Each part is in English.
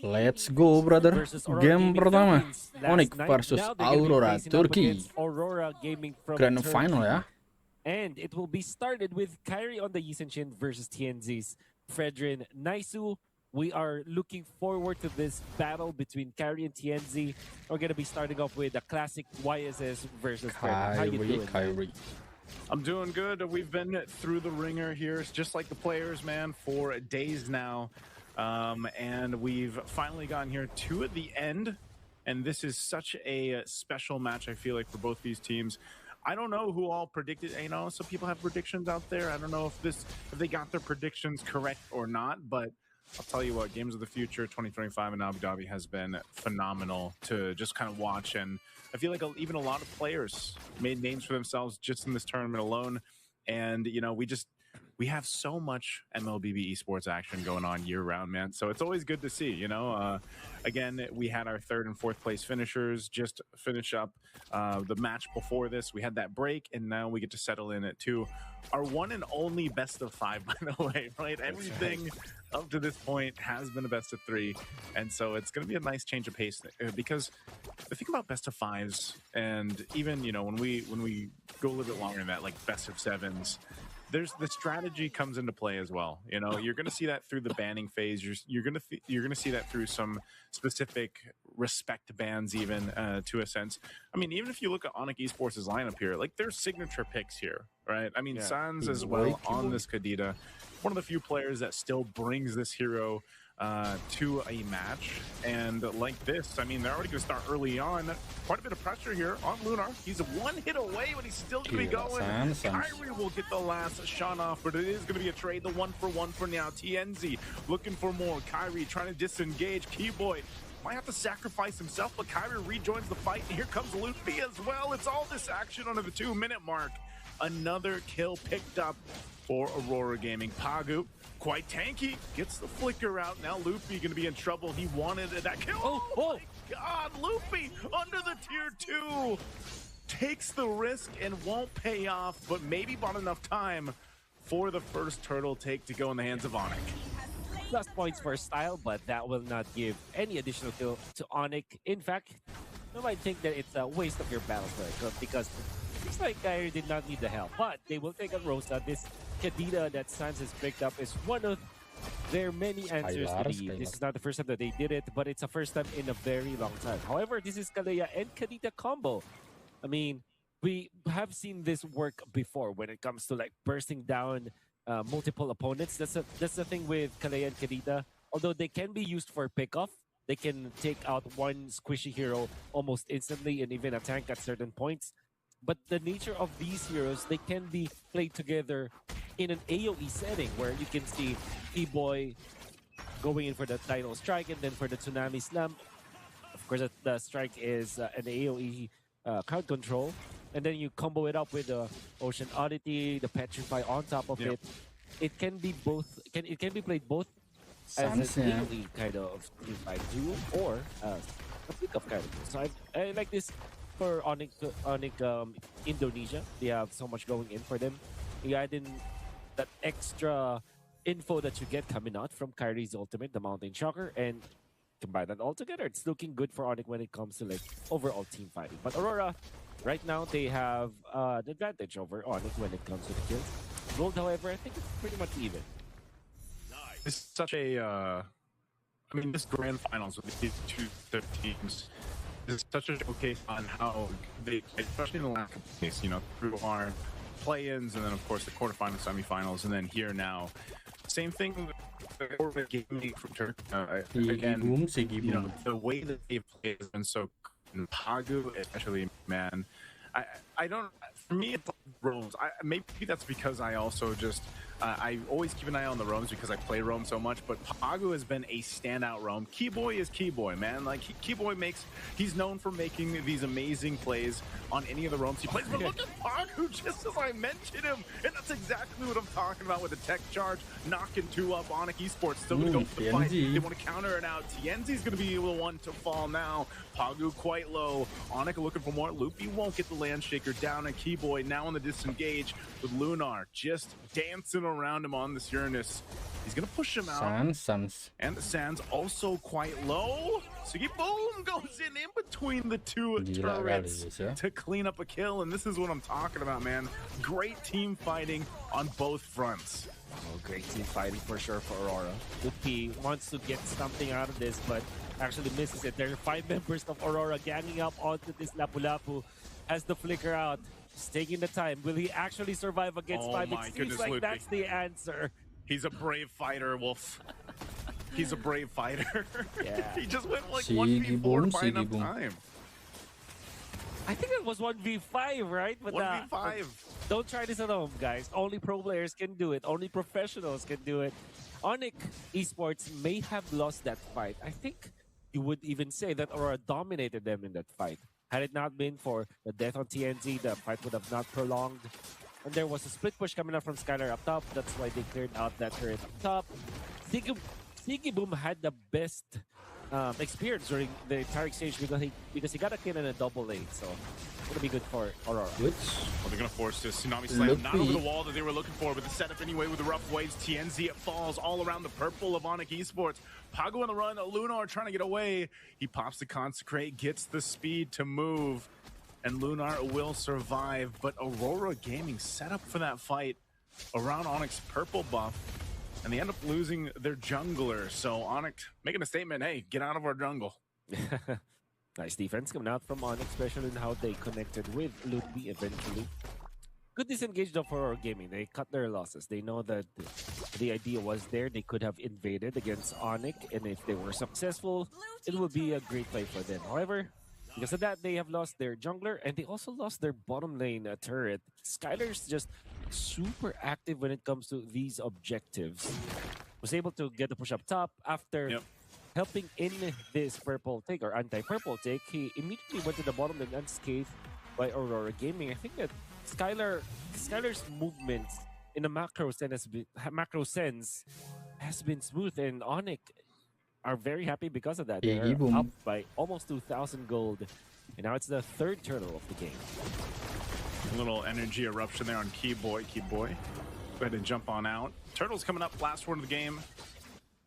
Let's go, brother. versus Aurora Game Gaming pertama, Philippines last Onic night. versus Now they're gonna be Aurora, facing up Turki. against Aurora Gaming from Grand Turkey. final ya. And it will be started with Kyrie on the Yisenshin versus TNZ's Fredrin Naisu. We are looking forward to this battle between Kyrie and TNZ. We're going to be starting off with a classic YSS versus Fredrin. How you doing? Kyrie. I'm doing good. We've been through the ringer here. It's just like the players, man, for days now. And we've finally gotten here to the end. And this is such a special match, I feel like, for both these teams. I don't know who all predicted. You know, some people have predictions out there. I don't know if they got their predictions correct or not, but I'll tell you what, Games of the Future 2025 in Abu Dhabi has been phenomenal to just kind of watch. And I feel like even a lot of players made names for themselves just in this tournament alone. And, you know, we have so much MLBB esports action going on year round, man. So it's always good to see, you know. Again, we had our 3rd and 4th place finishers just finish up the match before this. We had that break, and now we get to settle in at 2. Our one and only best of 5, by the way, right? Everything up to this point has been a best of 3. And so it's going to be a nice change of pace because the thing about best of 5s, and even, you know, when we go a little bit longer than that, like best of 7s, there's the strategy comes into play as well. You know, you're going to see that through the banning phase. You're going to see that through some specific respect bans, even to a sense. I mean, even if you look at Onic Esports' lineup here, like there's signature picks here, right? I mean, yeah. Sans as well on this Kadita, one of the few players that still brings this hero to a match. And like this, I mean, they're already going to start early on. Quite a bit of pressure here on Lunar. He's 1 hit away, but he's still going to be going. Kyrie will get the last shot off, but it is going to be a trade. The 1-for-1 for now. TNZ looking for more. Kyrie trying to disengage. Keyboy might have to sacrifice himself, but Kyrie rejoins the fight. And here comes Luffy as well. It's all this action under the 2-minute mark. Another kill picked up for Aurora Gaming. Pagu, quite tanky, gets the flicker out. Now Luffy going to be in trouble. He wanted that kill. Oh my God, Luffy under the tier 2 takes the risk and won't pay off, but maybe bought enough time for the first turtle take to go in the hands of Onic. Plus points for style, but that will not give any additional kill to Onic. In fact, you might think that it's a waste of your battle for because it's like Kyrie did not need the help, but they will take a Rosa. This Kadita that Sans has picked up is one of their many answers to the. This is not the first time that they did it, but it's the first time in a very long time. However, this is Kalea and Kadita combo. I mean, we have seen this work before when it comes to like bursting down multiple opponents. That's the thing with Kalea and Kadita. Although they can be used for pickoff, they can take out one squishy hero almost instantly and even a tank at certain points. But the nature of these heroes, they can be played together in an AoE setting where you can see T-Boy going in for the Tidal Strike and then for the Tsunami Slam. Of course, the Strike is an AoE crowd control. And then you combo it up with the Ocean Oddity, the Petrify on top of it. It can be both. It can be played both as an AoE kind of teamfight duo or a pick-up kind of duo. So I like this. For Onic Indonesia, they have so much going in for them. You add in that extra info that you get coming out from Kyrie's ultimate, the Mountain Shocker, and combine that all together. It's looking good for Onic when it comes to like overall team fighting. But Aurora, right now, they have the advantage over Onic when it comes to the kills. Gold, however, I think it's pretty much even. It's such a, I mean, this grand finals with these two teams. Is such a showcase on how they, especially in the last couple of days, you know, through our play-ins and then of course the quarterfinals, semifinals, and then here now. Same thing with gaming from Turkey. Again, you know, the way that they've played has been so good. Pagu, especially, man. I don't. For me, it's like roams. Maybe that's because I also just I always keep an eye on the roams because I play roam so much. But Pagu has been a standout roam. Keyboy is Keyboy, man. Like Keyboy he's known for making these amazing plays on any of the roams he plays. But look at Pagu, just as I mentioned him, and that's exactly what I'm talking about with the tech charge, knocking 2 up. Onic Esports still gonna go for the fight. They want to counter it out. TNZ's gonna be the one to fall now. Pagu quite low. Onic looking for more. Loopy won't get the Landshaker down, and Keyboy now on the disengage with Lunar just dancing around him on this Uranus. He's gonna push him out. Sans. And the Sands also quite low. Sugi boom goes in between the two turrets to clean up a kill. And this is what I'm talking about, man. Great team fighting on both fronts. Oh, great team fighting for sure for Aurora. Lupi wants to get something out of this, but actually misses it. There are 5 members of Aurora ganging up onto this Lapu-Lapu. Has the flicker out. He's taking the time. Will he actually survive against 5? It seems like that's the answer. He's a brave fighter, Wolf. He's a brave fighter. Yeah. He just went like 1v4 by enough time. I think it was 1v5, right? But 1v5. Don't try this at home, guys. Only pro players can do it. Only professionals can do it. Onic Esports may have lost that fight. I think you would even say that Aurora dominated them in that fight. Had it not been for the death on TNZ, the fight would have not prolonged. And there was a split push coming up from Skylar up top. That's why they cleared out that turret up top. Sneaky Boom had the best experience during the entire exchange because he got a kill in a double lane. So it's going to be good for Aurora. Well, they're going to force this Tsunami Slam not over the wall that they were looking for, but the setup anyway with the rough waves. TNZ, it falls all around the purple of Onic Esports. Pago on the run. Lunar trying to get away. He pops the Consecrate, gets the speed to move. And Lunar will survive, but Aurora Gaming set up for that fight around Onyx's purple buff, and they end up losing their jungler. So Onyx making a statement, hey, get out of our jungle. Nice defense coming out from Onyx, especially in how they connected with Ludwig eventually. Good disengage though for Aurora Gaming. They cut their losses. They know that the idea was there. They could have invaded against Onyx, and if they were successful, it would be a great play for them. However, because of that, they have lost their jungler, and they also lost their bottom lane turret. Skylar's just super active when it comes to these objectives. Was able to get the push up top after helping in this purple take, or anti-purple take. He immediately went to the bottom lane unscathed by Aurora Gaming. I think that Skylar's movements in a macro sense has been smooth, and Onic are very happy because of that. They're up by almost 2,000 gold, and now it's the 3rd turtle of the game. A little energy eruption there on Keyboy. Go ahead and jump on out. Turtle's coming up, last word of the game.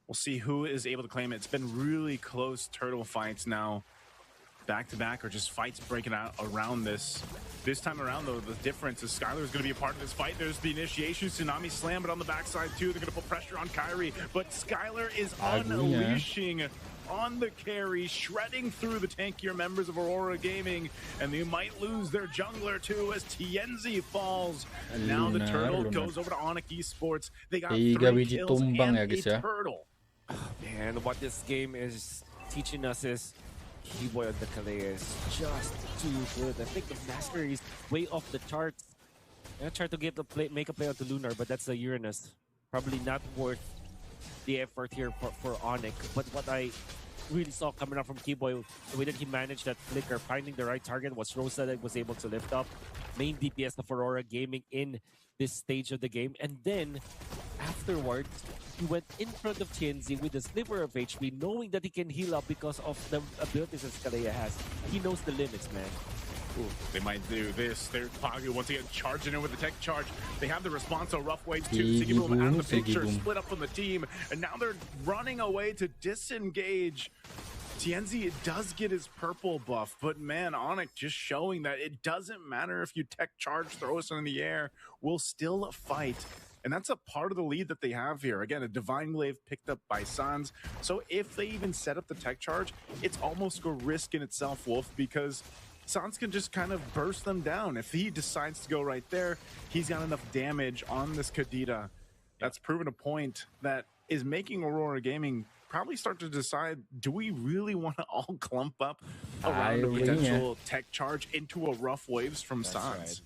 We'll see who is able to claim it. It's been really close turtle fights now, back-to-back, or just fights breaking out around this. This time around, though, the difference is Skylar is going to be a part of this fight. There's the initiation, Tsunami Slam, but on the backside, too, they're going to put pressure on Kyrie. But Skylar is unleashing on the carry, shredding through the tankier members of Aurora Gaming, and they might lose their jungler, too, as TNZ falls. And now the turtle goes over to Onic Esports. They got 3 kills and a turtle. Oh, man, what this game is teaching us is Keyboy on the Kalei is just too good. I think the Master is way off the charts. I tried to get the make a play onto Lunar, but that's a Uranus. Probably not worth the effort here for Onic. But what I really saw coming out from Keyboy, the way that he managed that flicker, finding the right target, was Rosa that was able to lift up. Main DPS of Aurora Gaming in this stage of the game. And then afterwards, he went in front of TNZ with a sliver of HP, knowing that he can heal up because of the abilities that Skalea has. He knows the limits, man. Ooh, they might do this. They're Pagu once again charging in with the tech charge. They have the response on rough waves too. Sigi Boom out of the picture, split up from the team, and now they're running away to disengage. TNZ does get his purple buff, but man, Onic just showing that it doesn't matter if you tech charge, throw us in the air, we'll still fight. And that's a part of the lead that they have here. Again, a Divine Glaive picked up by Sans. So if they even set up the tech charge, it's almost a risk in itself, Wolf, because Sans can just kind of burst them down. If he decides to go right there, he's got enough damage on this Kadita. That's proven a point that is making Aurora Gaming probably start to decide, do we really want to all clump up around a potential tech charge into a rough waves from Sans? Right.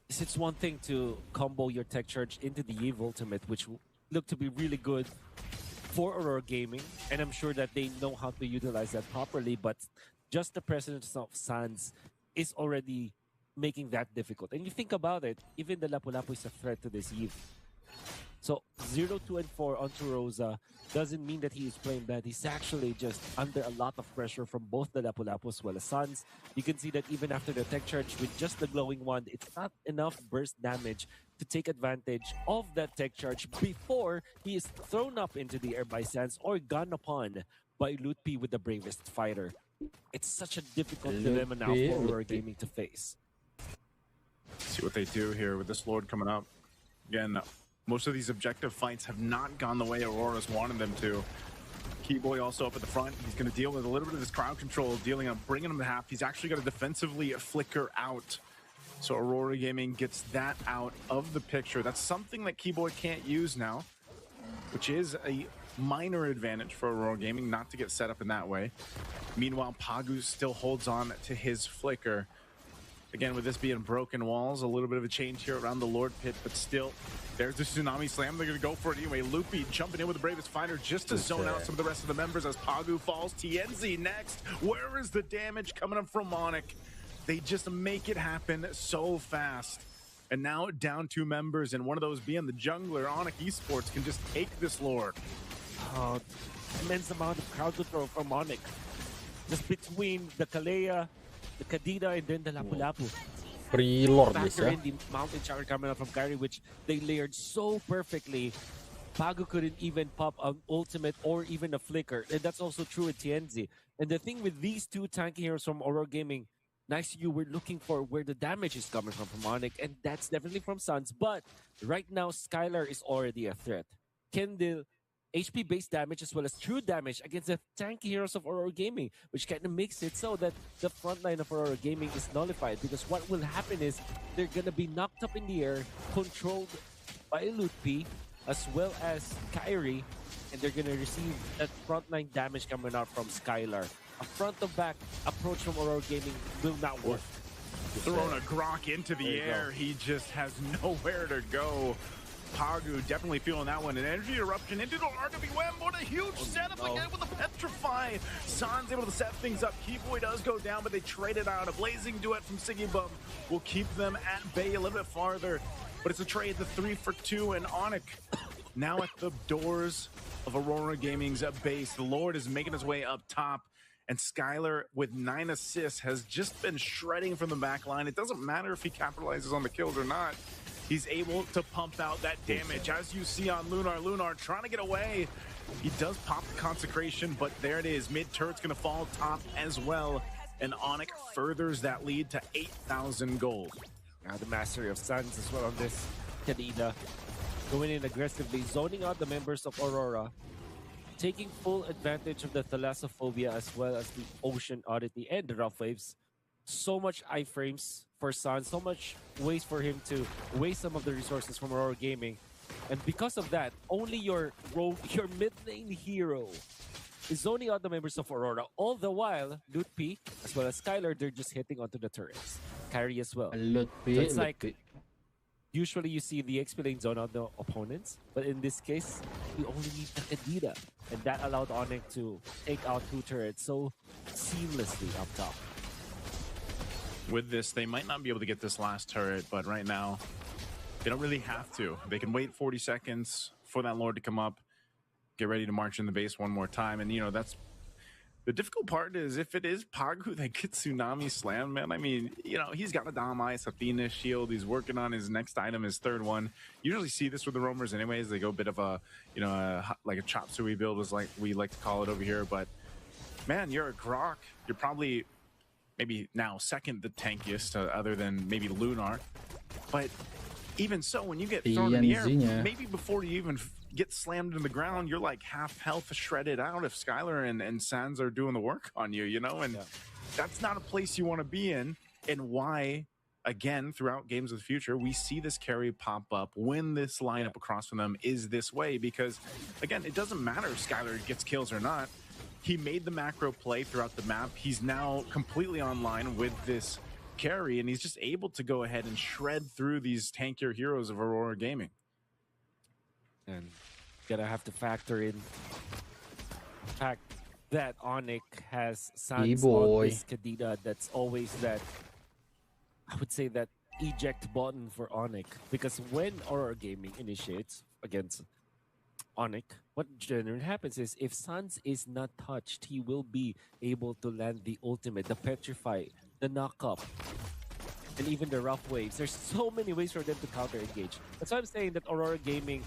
It's one thing to combo your tech charge into the Eve Ultimate, which looked to be really good for Aurora Gaming, and I'm sure that they know how to utilize that properly, but just the presence of Sans is already making that difficult. And you think about it, even the Lapu-Lapu is a threat to this Eve. So 0, 2, and 4 onto Rosa doesn't mean that he is playing bad. He's actually just under a lot of pressure from both the Lapu-Lapu as well as Suns. You can see that even after the tech charge with just the glowing wand, it's not enough burst damage to take advantage of that tech charge before he is thrown up into the air by Sans or gone upon by Lutpi with the bravest fighter. It's such a difficult dilemma now for Aurora Gaming to face. See what they do here with this Lord coming up. Again, most of these objective fights have not gone the way Aurora's wanted them to. Keyboy also up at the front. He's going to deal with a little bit of this crowd control, bringing him to half. He's actually going to defensively flicker out. So Aurora Gaming gets that out of the picture. That's something that Keyboy can't use now, which is a minor advantage for Aurora Gaming not to get set up in that way. Meanwhile, Pagu still holds on to his flicker. Again, with this being broken walls, a little bit of a change here around the Lord Pit, but still, there's the Tsunami Slam. They're going to go for it anyway. Lupi jumping in with the bravest fighter just to zone out some of the rest of the members as Pagu falls. TNZ next. Where is the damage coming up from Onic? They just make it happen so fast. And now down 2 members, and one of those being the jungler. Onic Esports can just take this Lord. Oh, immense amount of crowd control from Onic. Just between the Kalea, the Kadida, and then the Lapu-Lapu. Pre-lord Factor ya. in the mountain shower coming up from Kyrie, which they layered so perfectly. Pagu couldn't even pop an ultimate or even a flicker. And that's also true with TNZ. And the thing with these 2 tanky heroes from Aurora Gaming, nice to you, we're looking for where the damage is coming from Onic, and that's definitely from Suns. But right now, Skylar is already a threat. Can the HP-based damage as well as true damage against the tanky heroes of Aurora Gaming, which kind of makes it so that the front line of Aurora Gaming is nullified, because what will happen is they're going to be knocked up in the air, controlled by Lutpi as well as Kyrie, and they're going to receive that frontline damage coming out from Skylar. A front-to-back approach from Aurora Gaming will not work. Throwing a Grok into the air, he just has nowhere to go. Pagu definitely feeling that one. An energy eruption into the RWM. What a huge setup again with the Petrify. San's able to set things up. Keyboy does go down, but they trade it out. A blazing duet from Siggy Bum will keep them at bay a little bit farther. But it's a trade, the 3 for 2, and Onic now at the doors of Aurora Gaming's base. The Lord is making his way up top. And Skylar, with 9 assists, has just been shredding from the back line. It doesn't matter if he capitalizes on the kills or not. He's able to pump out that damage. As you see on Lunar, Lunar trying to get away. He does pop the Consecration, but there it is. Mid-turret's going to fall top as well. And Onic furthers that lead to 8,000 gold. Now the mastery of Suns as well on this. Kadida going in aggressively, zoning out the members of Aurora, taking full advantage of the Thalassophobia as well as the Ocean Oddity and the Rough Waves. So much iframes for Sun, so much ways for him to waste some of the resources from Aurora Gaming. And because of that, only your mid lane hero is zoning out the members of Aurora. All the while, Lutpi as well as Skylar, they're just hitting onto the turrets. Kyrie as well. So it's like, usually you see the XP lane zone out the opponents, but in this case, you only need the Kadida. And that allowed Onic to take out 2 turrets so seamlessly up top. With this, they might not be able to get this last turret, but right now, they don't really have to. They can wait 40 seconds for that Lord to come up, get ready to march in the base one more time. And, you know, that's the difficult part is if it is Pagu that gets Tsunami Slam, man. I mean, you know, he's got a Dom Ice, Athena Shield. He's working on his next item, his 3rd one. You usually see this with the roamers anyways. They go a bit of a, you know, like a chop suey build is like we like to call it over here. But, man, you're a Grok. You're probably maybe now 2nd the tankiest, other than maybe Lunar. But even so, when you get thrown in the air, maybe before you even get slammed in the ground, you're like half health shredded out if Skylar and Sans are doing the work on you, you know? And that's not a place you want to be in. And why, again, throughout Games of the Future, we see this carry pop up when this lineup across from them is this way. Because, again, it doesn't matter if Skylar gets kills or not. He made the macro play throughout the map. He's now completely online with this carry, and he's just able to go ahead and shred through these tankier heroes of Aurora Gaming. And gonna have to factor in the fact that Onic has Sans on this Kadida. That's always that, I would say, that eject button for Onic. Because when Aurora Gaming initiates, against Onic, what generally happens is if Sans is not touched, he will be able to land the ultimate, the petrify, the knock up, and even the rough waves. There's so many ways for them to counter engage. That's why I'm saying that Aurora Gaming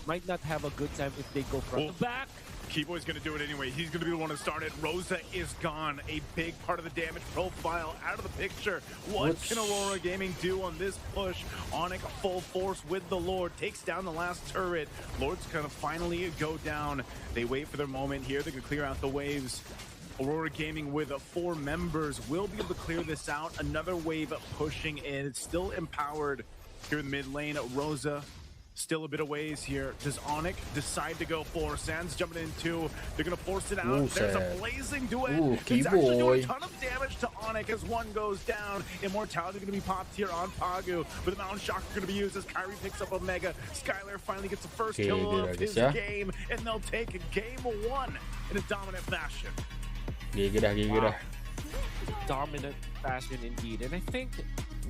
might not have a good time if they go front to back. Keyboy's gonna do it anyway. He's gonna be the one to start it. Rosa is gone. A big part of the damage profile out of the picture. What can Aurora Gaming do on this push? Onic full force with the Lord. Takes down the last turret. Lord's gonna finally go down. They wait for their moment here. They can clear out the waves. Aurora Gaming with 4 members will be able to clear this out. Another wave pushing in. It's still empowered here in the mid lane. Rosa still a bit of ways here. Does Onic decide to go for? Sans jumping in too. They're going to force it out. Ooh, there's sad. a blazing duet. Ooh, It's actually doing Keyboy. a ton of damage to Onic as one goes down. Immortality going to be popped here on Pagu. But the Mountain Shock going to be used as Kyrie picks up Omega. Skylar finally gets the first Okay, kill good, of I his guess, yeah. game. And they'll take game 1 in a dominant fashion. GG dah, GG dah. Dominant fashion indeed. And I think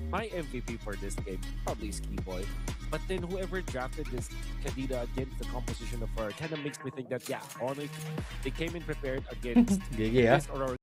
my MVP for this game probably is Keyboy. But then whoever drafted this Kadida against the composition of her kind of makes me think that, yeah, Onic, they came in prepared against GG ya. this Aurora